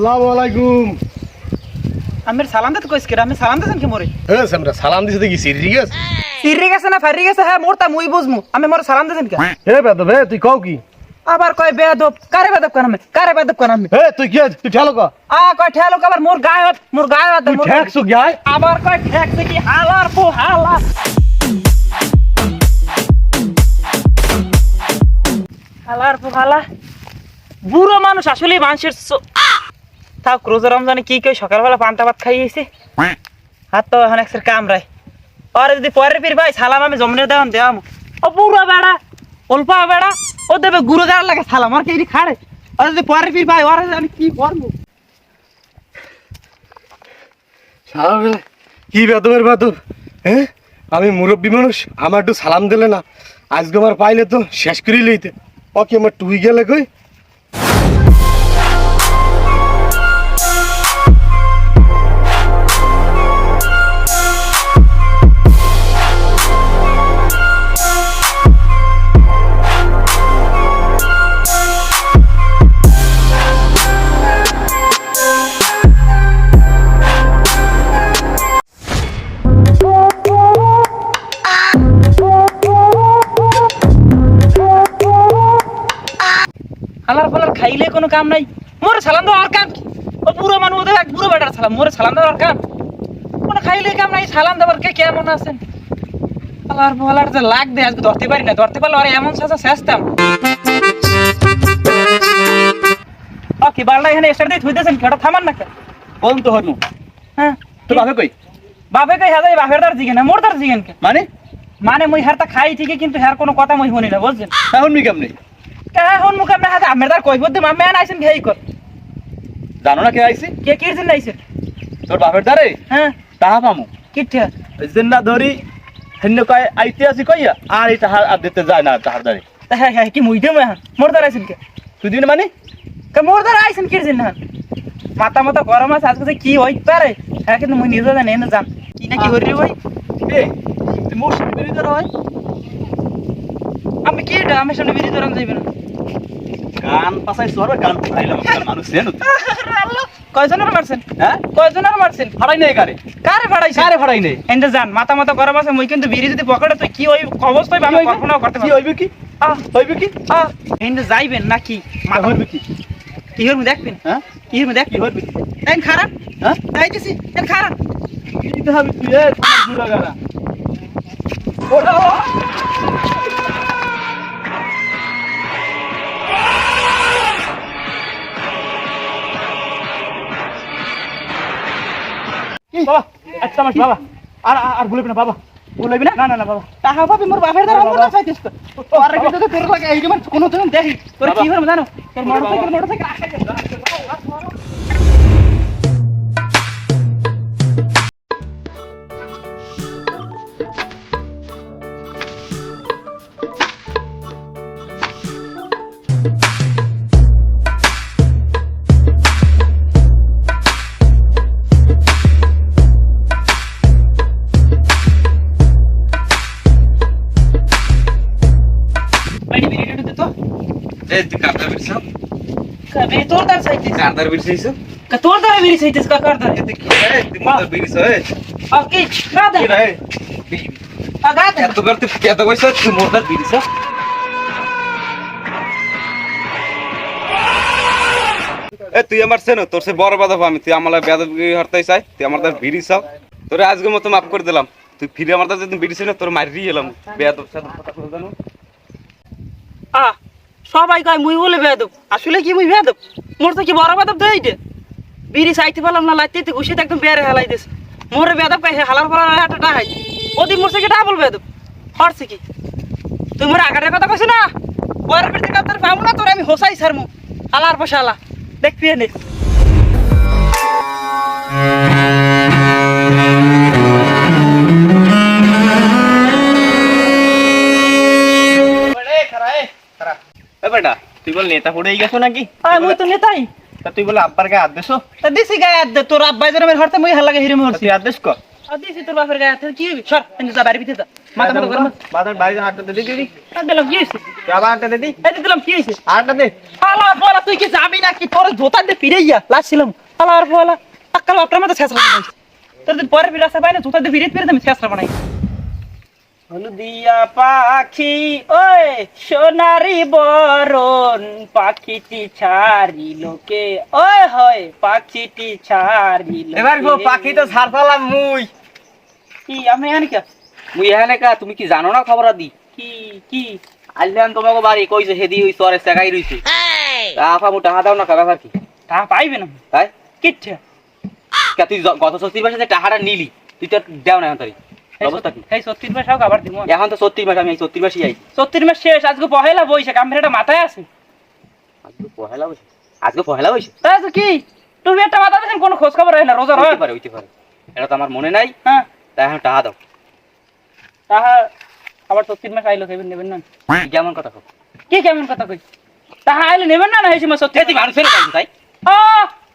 আসসালামু আলাইকুম। আমি সালাম দিতে কইছ কি আমি সালাম দিছেন কি মোরে আমরা সালাম দিতে দেখি সিরিয়াস না ফারি গেছে হ্যাঁ মোরতা মুই বুঝমু আমি মোর সালাম দিছেন কি বেদব তুই কও কি আবার কয় বেয়াদব কারে বেয়াদব কোন আমি তুই কি তুই ঠেলো কা কয় ঠেলো আবার মোর গায়ত মোর ঠেকছু গায় আবার কয় ঠেকছে কি হালার পো হালা হালার পো হালা বুড়ো মানুষ আসলে মানুষের তাও রোজা রমজানে কি কই সকালবেলা পান্তা ভাত খাইয়েছে হাত তো এখন একসের কামড়ায় আর যদি পরের ফির ভাই সালাম আমি জমনে দেওয়াম ও বুড়ো বেড়া অল্পা বেড়া ও দেবে গুরু গাড়া লাগে সালাম আর কি খাড়ে আর যদি পরের ফির ভাই ওরা আমি কি করবো কি বেদবের বেদব হ্যাঁ আমি মুরব্বী মানুষ আমার একটু সালাম দিলে না আজকে আমার পাইলে তো শেষ করেই লইতে ওকে আমার টুই গেলে কই হালার ফালার খাইলে কোনো কাম নাই মোরে সালাম দাও আর কাম কি ও বুড়ো মানুষ ওদের এক বুড়ো বেটার সালাম মোরে সালাম দাও আর কাম কোনো খাইলে কাম নাই সালাম দেওয়ার কে কেমন আছেন হালার ফালার যে লাগ দে আজকে ধরতে পারি না ধরতে পারলে আর এমন সাজা শেষতাম ও কি বালটা এখানে এসে দিয়ে থুইতেছেন কেটা থামান না কেন কোন তো হনু হ্যাঁ তো বাপে কই বাপে কই হাজাই বাপের দার জিগেন মোর দার জিগেন কে মানে মানে মুই হারটা খাই ঠিকই কিন্তু হার কোনো কথা মুই শুনি না বুঝছেন এখন মি কেমনে এখন মুখে আপনি হাতে আমের দার কইব দে মামে আইছেন ঘেই কর জানো না কে আইছে কে কিরছেন আইছেন তোর বাপের দ্বারে হ্যাঁ তাহা পামু কিঠা জিন্না ধরি হেন্ন কয় আইতে আসি কইয়া আর এই তাহার আর দিতে যায় না তাহার দ্বারে হ্যাঁ হ্যাঁ কি মুইতে মে মোর দার আইছেন কে তুই দিন মানে কে মোর দার আইছেন কিরছেন না মাথা মাথা গরম আছে আজকে যে কি হই পারে হ্যাঁ কিন্তু মুই নিজে জানি না জান কি না কি হরি ভাই এ তুই মোর সাথে বিরিত হয় আমি কি এটা আমার সামনে বিরিত রান যাইবে না গান পাছাই সরবে গান পাইলাম মানুষ জানো কয়জনের মারছেন হ্যাঁ কয়জনের মারছেন ফাড়াই নাই কারে কারে ফাড়াইছে কারে ফাড়াই নাই এন্ড জান মাথা মাথা গরম আছে মুই কিন্তু বিড়ি যদি পকেটে তুই কি হই অবস্থা হইবে আমি কল্পনা করতে কি পারি হইবে কি হইবে কি এন্ড যাইবেন নাকি মাথা হইবে কি কি হইবে দেখবেন হ্যাঁ কি হইবে দেখ কি হইবে এন খারাপ হ্যাঁ যাইতেছি এন খারাপ কি তো হবে তুই এ পুরা গানা ওরা বাবা আচ্ছা মাস বাবা আর বলবি না বাবা বলবি না না না বাবা টাকা পাবি মোর বাপের দ্বারা আমরা চাইতিস তো আর কিন্তু তো তোর লাগে এই যেমন কোনো তুমি দেখি তোর কি হবে জানো তোর মোটরসাইকেল এ তুই কারদার বিরছ কবে তোর দার চাইতিস কারদার বিরছিস কা তোর দ্বারা মেরি চাইতিস কা কার দ্বারা এতে কি রে তুই মোর বিরছ এ ওকে গাদা কি রে গাদা এত করতে এত কইছ তুই মোর দার বিরছ এ তুই আমার সেন তোর সে বড় বাদব আমি তুই আমালা বেদবি হরতাই চাই তুই আমার দার বিড়ি চাও তোরে আজকে মতো মাফ করে দিলাম তুই ফিরে আমার দার যদি বিড়ি ছিল তোর মারি এলাম বেদব সাথে কথা কই জানো সবাই কয় মুই বলে বেয়াদব আসলে কি মুই বেয়াদব মোর তো কি বড় বেয়াদব দেই দে বিড়ি চাইতে পারলাম না লাইতে ঘুষিতে একদম বেয়ারে হেলাই দিস মোরে বেয়াদব কয় হালার পর একটা ডাহাই ওদি মোর থেকে ডাবল বেয়াদব হরছে কি তুই মোর আগারের কথা কইছ না বড় পেটে কাতার পাবো না তোরে আমি হোসাই ছাড়মু হালার পশালা দেখবি নে বেটা তুই বল নেতা পড়ে গেছো নাকি মুই তো নেতাই তা তুই বলে আব্বার গায়ে হাত দিছো তা দিছি গায়ে হাত দে তোর আব্বাই যেন হরতে মুই হালাকে হিরে মরছি তুই আদেশ কর দিছি তোর বাপের গায়ে হাত কি হবি সর কিন্তু যা বাড়ি ভিতরে যা মাথা মাথা গরম বাজার বাইরে হাঁটতে দিদি আর দিলাম কি হইছে আবার আটটা দিদি এই যে দিলাম কি হয়েছে আটটা দে আলা বলা তুই কি যাবি না কি তোর জোতা দিয়ে ফিরে গিয়া লাসছিলাম আলা আর বলা আকাল আপনার মতো ছেঁচড়া দিয়েছে তোর যদি পরে বিলাসা পাই না জোতা দিয়ে ফিরে ফিরে আমি ছেঁচড়া বানাই হলুদিয়া পাখি ওই সোনারি বরণ পাখিটি ছাড়িলোকে ওই হয় পাখিটি ছাড়িলো এবার গো পাখি তো ছাড়তালাম মুই কি আমি এখানে কে মুই এখানে কা তুমি কি জানো না খবর দি কি কি আইলাম তোমাকে বাড়ি কইছে হেদি ওই সরে সেগাই রইছে আফা মু টাকা দাও না কা ব্যাপার কি তা পাইবে না তাই কিচ্ছা কে তুই গত 30 মাসে যে টাকাটা নিলি তুই তো দেও না এখন তারি অবস্থা কি এই 36 মাস হোক আবার দিব এখন তো 30 মাস আমি এই 30 মাসই আই 36 মাস শেষ আজকে পহেলা বৈশাখ আমার এটা মাথায় আছে আজকে পহেলা হইছে তাই তো কি তুমি একটা মাথা দিছেন কোনো খোঁজ খবর হয় না রোজা হয় হইতে পারে এটা তো আমার মনে নাই হ্যাঁ তাই এখন টাকা দাও তাহা আবার 36 মাস আইলো কেবেন নেবেন না কেমন কথা কও কি কেমন কথা কই তাহা আইলে নেবেন না না এই সময় সত্যি তুই মানুষের কাছে তাই আ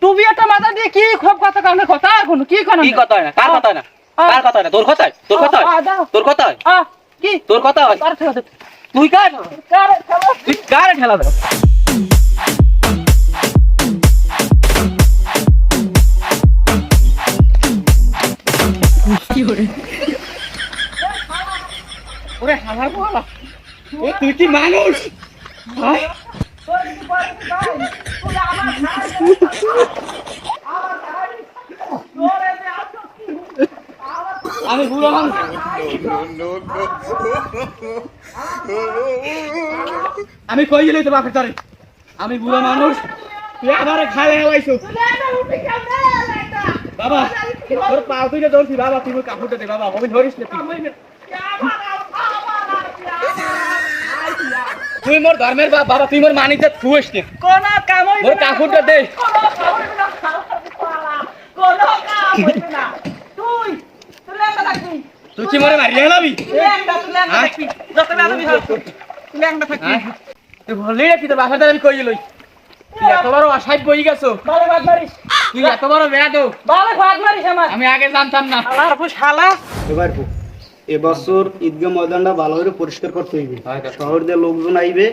তুমি একটা মাথা দিয়ে কি খুব কথা কানে কথা আর কোনো কি কোন কি কথা হয় না কার কথা হয় না কার কথা হয় না তোর কথা হয় তোর কথা হয় তোর কথা হয় কি তোর কথা হয় কার ঠেলা দে তুই কার কার ঠেলা তুই কার ঠেলা দে ওরে হালা বলা ও তুই কি মানুষ আমি বুড়ো মানুষ আমি কই গেলি তো বাপের তারে আমি বুড়ো মানুষ তুই আমারে খালে হলাইছো বাবা তোর পাও তুই ধরছি বাবা তুই কাপড়টা দে বাবা আমি ধরিস না তুই মোর ধর্মের বাবা তুই মোর মানিতে থুইস নে কোন কাম হইবে মোর কাপড়টা দে কোন কাম হইবে না তুই তুই লেঙ্গা থাকবি তুই কি মোরে মারিয়া লাবি লেঙ্গা তুই লেঙ্গা থাকবি যত বেদবি হোক তুই লেঙ্গা থাকবি তুই বললি না কি তোর বাসাটা আমি কই লই তুই এত বড় অসাইড বই গেছো বালে বাদ মারিস তুই এত বড় বেয়াদ বালে বাদ মারিস আমার আমি আগে জানতাম না আল্লাহর ফুস শালা এবার এবছর ঈদগাহ ময়দানটা ভালো করে পরিষ্কার করতে হইবে শহর দিয়ে লোকজন আইবে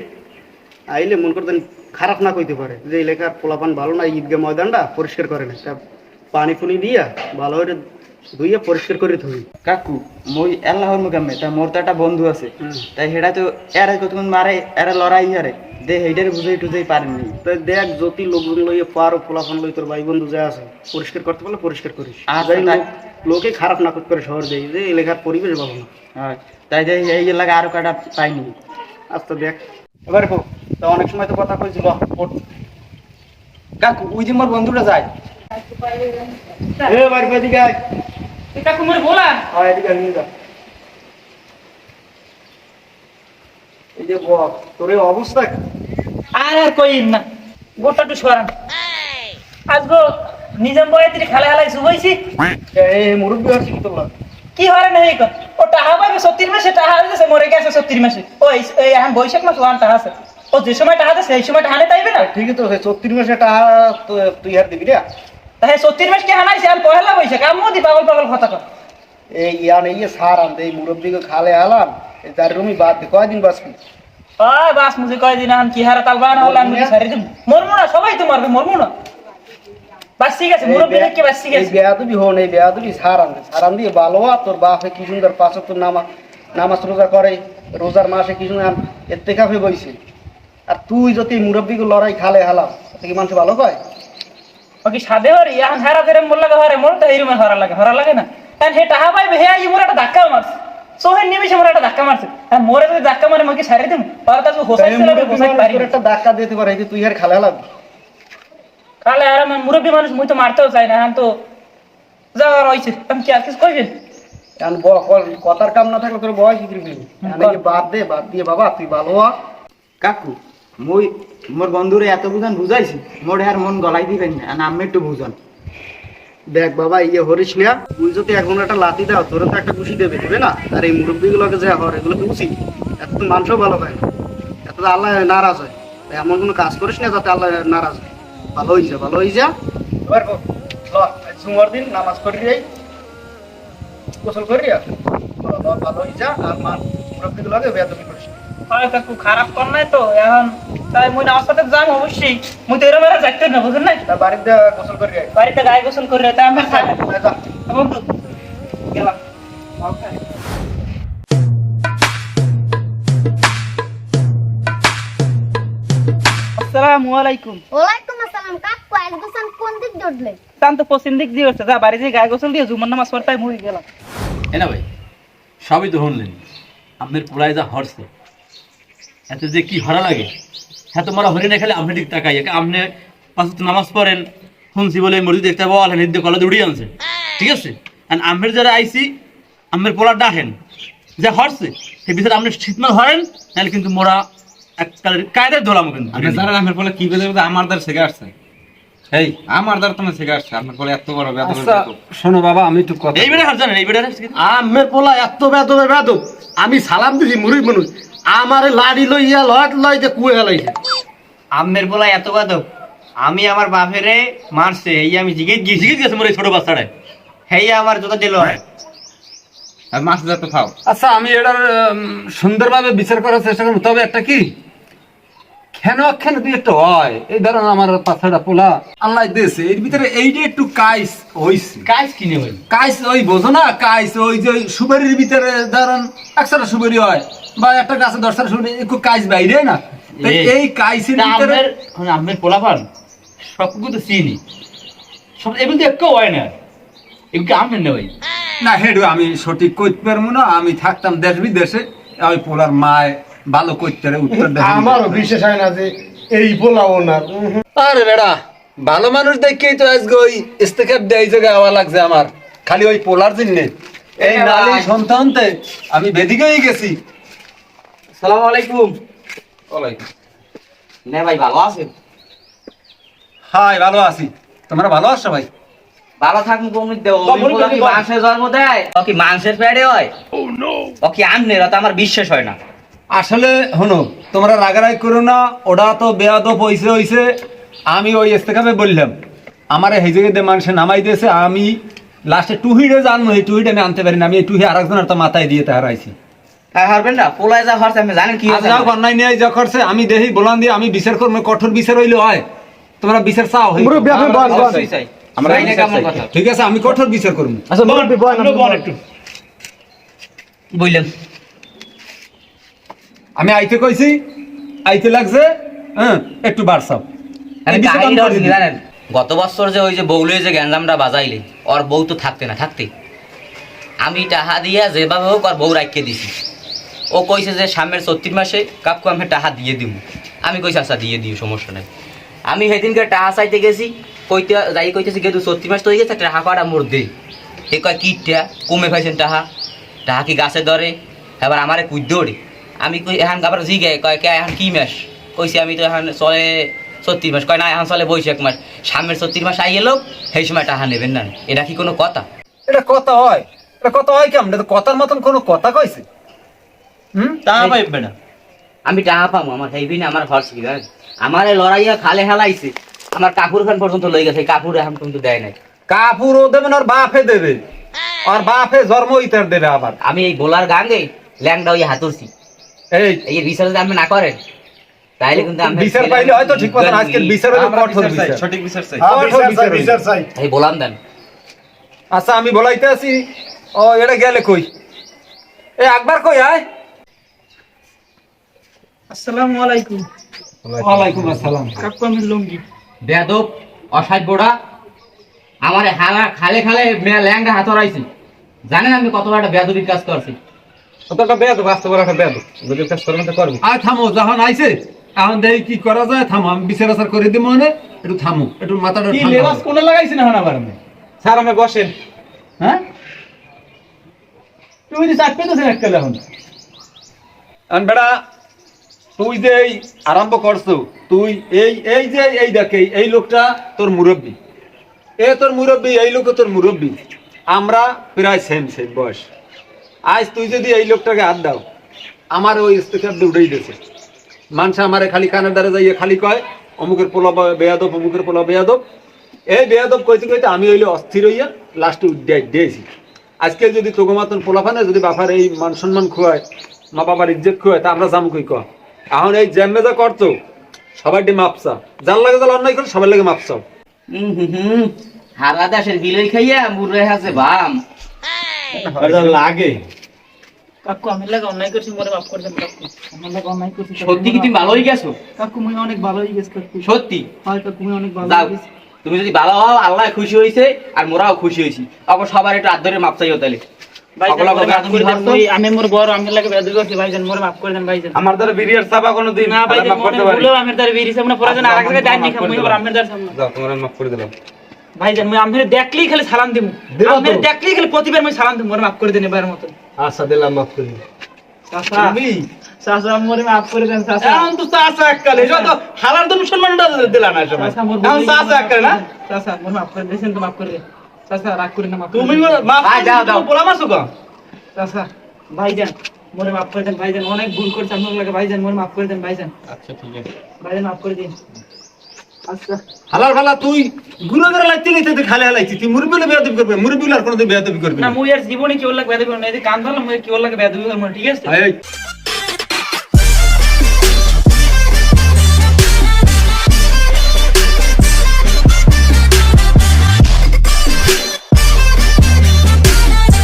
আইলে মন করতেন খারাপ না কইতে পারে যে এলাকার পোলাপান ভালো না ঈদগাহ ময়দানটা পরিষ্কার করে না তা পানি ফুনি দিয়া ভালো করে ধুইয়া পরিষ্কার করে থই কাকু মই আল্লাহর মুকামে তা মোর তো একটা বন্ধু আছে তাই হেডা তো এরা কতক্ষণ মারে এরা লড়াই হারে দে হেডারে বুঝাই টুজাই পারেননি তাই দেখ যদি লোকজন লইয়ে পারো পোলাপান লই তোর ভাই বন্ধু যা আছে পরিষ্কার করতে পারলে পরিষ্কার করিস আচ্ছা, যাই তাই। লোকে খারাপ না করতে পারে শহর দেয় যে এলাকার পরিবেশ ভালো না হয় তাই যে এই এলাকা আরো কাটা পাইনি আচ্ছা দেখ এবার তা অনেক সময় তো কথা কইছিল কাকু ওই যে মোর বন্ধুটা যায় এবার এদিকে আয় এটা কুমার বলা আয় এদিকে নিয়ে যা এই যে বক তোর এই অবস্থা কি? আর আর কইন না গোটা টু সরান আজগো নিজাম বয়াতির খেলা খেলাই শুভাইছি এই মুরব্বী আর কি তোলা কি হরে নাই কর ও টাহা পাইবে 70 মাসে টাহা হইছে মরে গেছে 70 মাসে ও এই এখন বৈশাখ মাস ওয়ান টাহা আছে ও যে সময় টাহা আছে সেই সময় টাহা নেই তাইবে না ঠিকই তো 34 মাসে টাকা তুই আর দিবি রে তাই 70 মাস কি হানাইছে আর পহেলা বৈশাখ আমু দি পাগল পাগল কথা কর এই ইয়ান এই সার আন এই মুরব্বীকে খালে আলাম এই তার রুমি বাদ দে কয়দিন বাঁচবি আয় বাস মুঝে কয় দিন আন কি হারা তালবান হল আমি সারি দিম মরমু না সবাই তো মারবে মরমু না বাস ঠিক আছে মুরব্বী কি বাস ঠিক এই আছে বেয়াদবি হন এই বেয়াদবি সারান দিয়ে ভালো হওয়া তোর বাপে কি সুন্দর 75 নামাজ রোজা করে রোজার মাসে কি সুন্দর ইত্তেকাফে বইছে আর তুই যদি মুরব্বীকে লড়াই খালে হালাম কি মানুষ ভালো কয় ও কি সাদে হরি এখন হারা ধরে মোর লাগা হরে মোর তো হিরুমে হরা লাগে না কারণ হে টাহা পাইবে হে আই মোর একটা ধাক্কা মারছে সোহের নিমিষে মোর একটা ধাক্কা মারছে আর মোরে যদি ধাক্কা মারে মকে সারি দিম পরে তার হোসাই ছিল হোসাই পারি একটা ধাক্কা দিতে পারে তুই আর খালে হালাবি কালে আর আমি মুরব্বী মানুষ মুই তো মারতেও চাই না এখন তো যাওয়া রয়েছে আমি কি আর কিছু কইবেন কারণ কথার কাম না থাকলে তোর বয়স কি করবি বাদ দিয়ে বাবা তুই ভালো হ কাকু মই মোর বন্ধুরে এত বুঝান বুঝাইছি মোর আর মন গলাই দিবেন না আর আমি একটু বুঝান দেখ বাবা ইয়ে হরিস না তুই যদি এখন একটা লাথি দাও তোর তো একটা খুশি দেবে দেবে না আর এই মুরব্বীগুলোকে যা হর এগুলো তো উচিত এত তো মানুষও ভালো পায় না এত তো আল্লাহ নারাজ হয় তাই এমন কোনো কাজ করিস না যাতে আল্লাহ নারাজ হয় ভালো হয়ে যা এবার জুমার দিন নামাজ পড়ি যাই গোসল করি আর ভালো হয়ে যা আর মুরব্বীগুলোকে বেয়াদবি করিস না। হয় কাকু খারাপ কর নাই তো এখন তাই মুই না সাথে যাম অবশ্যই মুই তো এরম যাইতে না বুঝেন নাই তা বাড়িতে গোসল করি আয়। বাড়িতে গায়ে গোসল করে তাই আমরা থাকি আয় যা। বন্ধু গেলাম ওকে আসসালামু আলাইকুম ওয়ালাইকুম আসসালাম কাকু একদম কোন দিক দৌড়লে তান তো পশ্চিম দিক দিয়ে হচ্ছে যা বাড়ি যে গায়ে গোসল দিয়ে জুমার নামাজ পড়তাই মুই গেলাম না ভাই সবই তো শুনলেন আপনার পুরাই যা হরছে এত যে কি হরা লাগে হ্যাঁ তোমার হরিণে খেলে আপনি দিক তাকাই আপনি পাঁচ ওয়াক্ত নামাজ পড়েন শুনছি বলে মসজিদ দেখতে বল নির্দ কলেজ উড়িয়ে আনছে ঠিক আছে আর আমের যারা আইসি আমের পোলা ডাকেন যে হরছে সেই বিষয়ে আপনি শীতমাল হরেন নাহলে কিন্তু মোরা এককালের কায়দায় দোলাম কিন্তু আপনি জানেন আমার বলে কি বেদে আমার দ্বার শেখা আসছে এই আমার দ্বার তোমার শেখা আসছে আপনার বলে এত বড় বেদব শোনো বাবা আমি একটু কথা এই বেড়ে হার জানেন এই বেড়ে আমের পোলা এত বেদবে বেদব আমি সালাম দিছি মুড়ি মানুষ আমারে লাড়ি লইয়া লট লই যে কুয়ে হেলাইছে আমের বলা এত বাদক আমি আমার বাপেরে মারছে এই আমি জিগেত গিয়েছি জিজ্ঞেস গেছে মোর এই ছোট বাচ্চাটায় হেই আমার জোতা দিল আর মাছ যত খাও আচ্ছা আমি এটার সুন্দরভাবে বিচার করার চেষ্টা করবো তবে একটা কি কেন তুই একটা হয় এই ধরেন আমার পাছাটা পোলা আল্লাহ দিয়েছে এর ভিতরে এইটা একটু কাইস হইছে কাজ কিনে হইল কাইস ওই বোঝো না কাইস ওই যে ওই সুপারির ভিতরে ধরেন একশোটা সুপারি হয় বা একটা গাছে 10টা সুপারি একটু কাইস বাইরে না তো এই কাইসের ভিতরে আমের পোলা পান সবগুলো তো চিনি সব এগুলো তো একটু হয় না এগুলো আমের নেই না হেডু আমি সঠিক কইতে পারবো না আমি থাকতাম দেশ বিদেশে ওই পোলার মায় ভালো কইতে পারে উত্তর দেশ আমারও বিশেষ হয় না যে এই বলাও না আরে বেড়া ভালো মানুষ দেখেই তো আজকে ওই ইস্তেকার দেয় জায়গায় আওয়া লাগছে আমার খালি ওই পোলার জন্য এই নালি সন্তানতে আমি বেদিকেই গেছি সালাম আলাইকুম ওলাইকুম নে ভাই ভালো আছেন হাই ভালো আছি তোমরা ভালো আছো ভাই ভালো থাকুন কমিট দেও কি মানুষের জন্ম দেয় ও কি মানুষের পেটে হয় ও কি আন্নের তো আমার বিশ্বাস হয় না আসলে হনো তোমরা রাগারাগ করো না ওটা তো বেয়াদব হইছে আমি ওই ইস্তেকাবে বললাম আমার এই জায়গাতে মানুষে নামাই দিয়েছে আমি লাস্টে টুহিরে জানবো এই টুহিটা আমি আনতে পারি না আমি এই টুহি আরেকজনের তো মাথায় দিয়ে হারাইছি হ্যাঁ হারবেন না পোলায় যা হরছে আমি জানেন কি আজ যাও অন্যায় নিয়ে যা করছে আমি দেখি বলান দিয়ে আমি বিচার করবো কঠোর বিচার হইলে হয় তোমরা বিচার চাও হই। মুরব্বি আপনি বল বল আমরা আমরা কেমন কথা ঠিক আছে আমি কঠোর বিচার করবো আচ্ছা মুরব্বি বল একটু বললেন আমি আইতে কইছি আইতে লাগছে হ্যাঁ একটু বাড়ছাও আমি কাহিনীটা হচ্ছে কি জানেন গত বছর যে ওই যে বউলে যে গ্যাঞ্জামটা বাজাইলে ওর বউ তো থাকতে না থাকতে আমি টাহা দিয়া যেভাবে হোক আর বউ রাখিয়ে দিছি ও কইছে যে সামনের 34 মাসে কাকু আমি টাহা দিয়ে দিব আমি কইছি আচ্ছা দিয়ে দিও সমস্যা নাই আমি সেদিনকে টাহা চাইতে গেছি কইতেছি গেদু 34 মাস তো হয়ে গেছে টাহা পাড়া মোর দে এ কয় কি কমে পাইছেন টাহা টাহা কি গাছে ধরে এবার আমারে কুই দৌড়ে আমি কই এখন আবার জিগে কয় কে এখন কি মাস কইছি আমি তো এখন চলে 34 মাস কয় না এখন চলে বৈশাখ মাস সামনের 34 মাস আই এলো সেই সময় টাহা নেবেন না এটা কি কোনো কথা এটা কথা হয় কেমন এটা তো কথার মতন কোনো কথা কইছে তা পাইবে না আমি টাহা পাবো আমার হেবি না আমার ঘর ছিল আমার লড়াইয়া খালে হেলাইছে আমার কাকুর খান পর্যন্ত লই গেছে কাকুর এখন কিন্তু দেয় নাই কাপুর ও দেবে না ওর বাপে দেবে আর বাপে জন্ম ইতার দেবে আবার আমি এই বোলার গাঙ্গে ল্যাংটা ওই হাতুরছি এই এই বিচার যদি আপনি না করেন তাইলে কিন্তু আমি বিচার পাইলে হয়তো ঠিক কথা আজকে বিচার হলো কঠোর বিচার সঠিক বিচার চাই কঠোর বিচার বিচার চাই এই বলাম দেন আচ্ছা আমি বলাইতে আছি ও এটা গেলে কই এ একবার কই আয় আসসালামু আলাইকুম ওয়ালাইকুম আসসালাম কাকু আমি লুঙ্গি বেদব অসাইড বোড়া আমার খালে খালে ল্যাংটা হাতরাইছি জানেন আমি কত বড় বেদবির কাজ করছি কতটা বেদব আসতে বড় একটা বেদব যদি কাজ করবেন তো করবি আয় থামো যখন আইছে এখন দেখি কি করা যায় থামো আমি বিচার আচার করে দিব মনে একটু থামো একটু মাথাটা কি ঠান্ডা লেবাস করো। কোনে লাগাইছেন এখন আবার আমি স্যার আমি বসেন হ্যাঁ তুমি যে চাপ পেতেছেন একটা এখন আন বেড়া তুই যে এই আরম্ভ করছো তুই এই যে এই দেখ এই লোকটা তোর মুরব্বী তোর মুরব্বী এই লোক তোর মুরব্বী আমরা প্রায় সেম বয়স আজ তুই যদি এই লোকটাকে হাত দাও আমার ওই স্টেশনে উঠেই দিয়েছে মানুষ আমারে খালি কানের দ্বারা যাইয়ে খালি কয় অমুকের পোলা বেয়াদব অমুকের পোলা বেয়াদব এই বেয়াদব কইতে কইতে আমি হইলে অস্থির হইয়া লাস্টে দিয়েছি আজকে যদি তোকে মতন পোলাফানে যদি বাপার এই মান সম্মান খোয়ায় মা বাবার ইজ্জত খুঁয়ে তা আমরা জামু কই ক এখন এই জ্যামে যা করছো সবাই মাপসা যার লাগে যার অন্যায় করে সবার লাগে মাপসাও হারা দাসের বিলই খাইয়া মুরে আছে বাম লাগে কাকু আমার লাগে অন্যায় করছি মোরে মাফ করে দেন কাকু আমার লাগে অন্যায় করছি সত্যি কি তুমি ভালো হয়ে গেছো কাকু মুই অনেক ভালো হয়ে গেছি কাকু সত্যি হয় কাকু মুই অনেক ভালো যাও হয়ে গেছি তুমি যদি ভালো হও আল্লাহ খুশি হয়েছে আর মোরাও খুশি হয়েছি তখন সবার একটু আদরে মাপ চাইও তাহলে ভাইজান সকলা মোরে মাফ তুমি করে দেন ধরছো? মুই আমি মোর বড় আমার লাগে বেদবি করছি ভাইজান মোরে মাফ করে দেন ভাইজান আমার দ্বারা বিড়ি আর চাপা কোনো দিন না ভাইজান মাফ করতে মনে পারি ভুলেও আমার দ্বারা বেরিয়েছে মনে পড়া যেন আরেক জায়গায় ডাইনি খাম মুই আবার আমার দ্বারা সামনে যাও তোমার মাফ করে দিলাম ভাইজান মুই আমরে দেখলেই খালি সালাম দিমু দিবা তো? আমরে দেখলেই খালি প্রতিবার মুই সালাম দিমু মোরে মাফ করে দেন এবার মত আচ্ছা দিলাম মাফ করে চাচা চাচা মোরে মাফ করে দেন চাচা এখন তো চাচা এককালে এটা তো হালার তো সম্মানটা দিলা না সময় চাচা মোর এখন চাচা এককালে না চাচা মোরে মাফ করে দেন তো মাফ করে দেন চাচা রাগ করে না মাফ তুমি করে দেন। মাফ আয়, দাও, দাও। বলা মাসো কা চাচা ভাইজান মোরে মাফ করে দেন ভাইজান অনেক ভুল করছি আপনার লাগে ভাইজান মোরে মাফ করে দেন ভাইজান আচ্ছা ঠিক আছে ভাইজান মাফ করে দিন আচ্ছা হালাল ফালা তুই গুলো করে লাগতে নিতে তুই খালি হালাইছি তুই মুরবিলে বেয়াদবি করবে মুরবিল আর কোনোদিন বেয়াদবি করবি না না মুই আর জীবনে কেউ লাগে বেদবি না এই যে কান ধরলাম মুই কেউ লাগে বেদবি করব ঠিক আছে এই